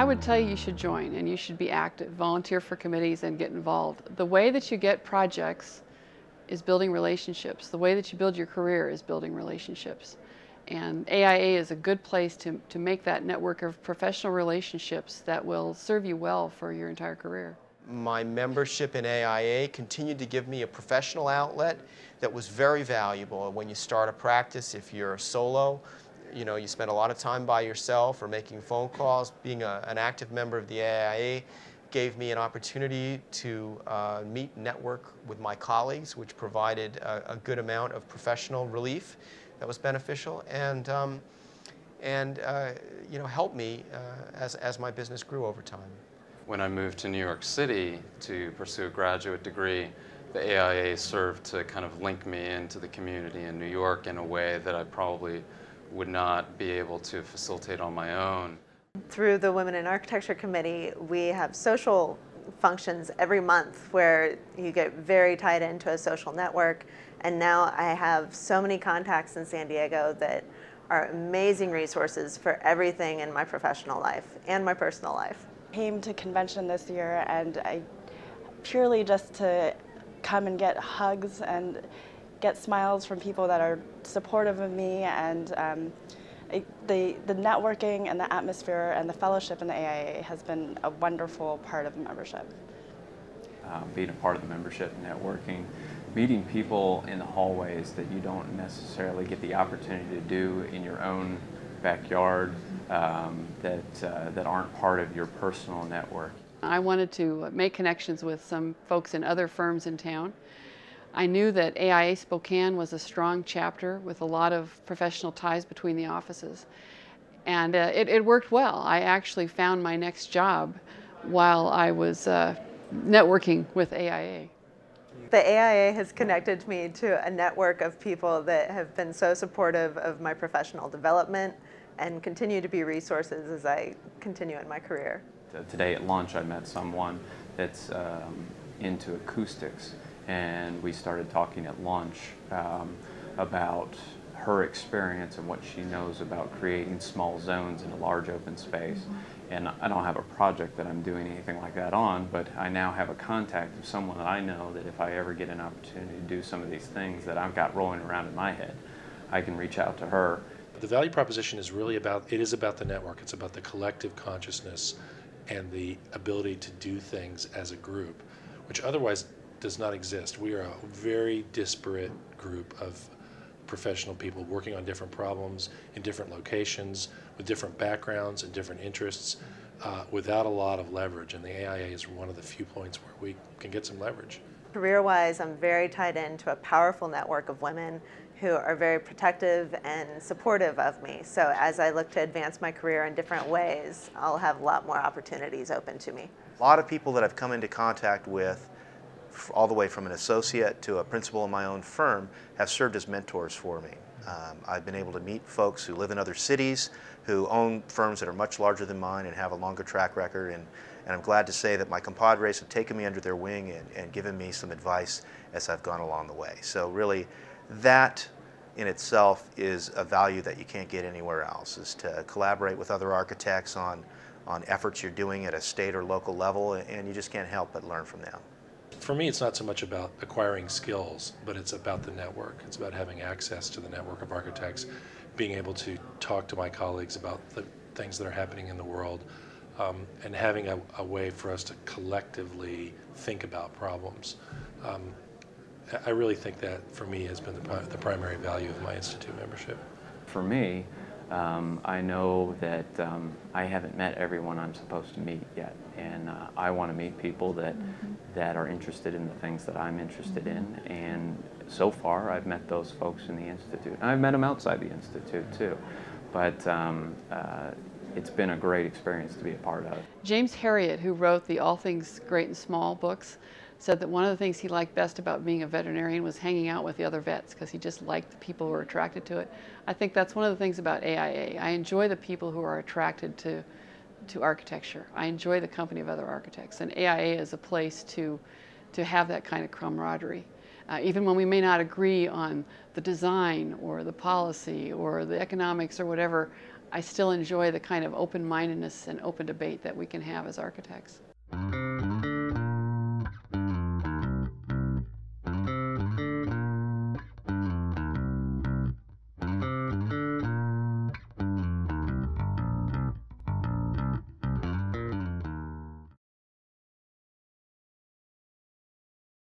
I would tell you you should join and you should be active, volunteer for committees and get involved. The way that you get projects is building relationships. The way that you build your career is building relationships. And AIA is a good place to make that network of professional relationships that will serve you well for your entire career. My membership in AIA continued to give me a professional outlet that was very valuable. When you start a practice, if you're a solo, you spend a lot of time by yourself or making phone calls. Being an active member of the AIA gave me an opportunity to meet and network with my colleagues, which provided a good amount of professional relief that was beneficial and helped me as my business grew over time. When I moved to New York City to pursue a graduate degree, the AIA served to kind of link me into the community in New York in a way that I probably would not be able to facilitate on my own. Through the Women in Architecture Committee, we have social functions every month where you get very tied into a social network. And now I have so many contacts in San Diego that are amazing resources for everything in my professional life and my personal life. Came to convention this year, and I purely just to come and get hugs and get smiles from people that are supportive of me, and the networking and the atmosphere and the fellowship in the AIA has been a wonderful part of the membership. Being a part of the membership, networking, meeting people in the hallways that you don't necessarily get the opportunity to do in your own backyard, that aren't part of your personal network. I wanted to make connections with some folks in other firms in town. I knew that AIA Spokane was a strong chapter with a lot of professional ties between the offices. And it worked well. I actually found my next job while I was networking with AIA. The AIA has connected me to a network of people that have been so supportive of my professional development and continue to be resources as I continue in my career. Today at lunch I met someone that's into acoustics, and we started talking at lunch about her experience and what she knows about creating small zones in a large open space. And I don't have a project that I'm doing anything like that on, but I now have a contact of someone that I know that if I ever get an opportunity to do some of these things that I've got rolling around in my head, I can reach out to her. The value proposition is really about the network. It's about the collective consciousness and the ability to do things as a group, which otherwise does not exist. We are a very disparate group of professional people working on different problems in different locations with different backgrounds and different interests without a lot of leverage, and the AIA is one of the few points where we can get some leverage. Career-wise, I'm very tied into a powerful network of women who are very protective and supportive of me. So as I look to advance my career in different ways, I'll have a lot more opportunities open to me. A lot of people that I've come into contact with, all the way from an associate to a principal in my own firm, have served as mentors for me. I've been able to meet folks who live in other cities, who own firms that are much larger than mine and have a longer track record, and I'm glad to say that my compadres have taken me under their wing and given me some advice as I've gone along the way. So really, that in itself is a value that you can't get anywhere else, is to collaborate with other architects on efforts you're doing at a state or local level, and you just can't help but learn from them. For me, it's not so much about acquiring skills, but it's about the network. It's about having access to the network of architects, being able to talk to my colleagues about the things that are happening in the world, and having a way for us to collectively think about problems. I really think that, for me, has been the primary value of my Institute membership. For me, I know that I haven't met everyone I'm supposed to meet yet, and I want to meet people that are interested in the things that I'm interested in, and so far I've met those folks in the Institute. I've met them outside the Institute too, but it's been a great experience to be a part of. James Herriot, who wrote the All Things Great and Small books, said that one of the things he liked best about being a veterinarian was hanging out with the other vets, because he just liked the people who were attracted to it. I think that's one of the things about AIA. I enjoy the people who are attracted to architecture. I enjoy the company of other architects, and AIA is a place to have that kind of camaraderie. Even when we may not agree on the design or the policy or the economics or whatever, I still enjoy the kind of open-mindedness and open debate that we can have as architects.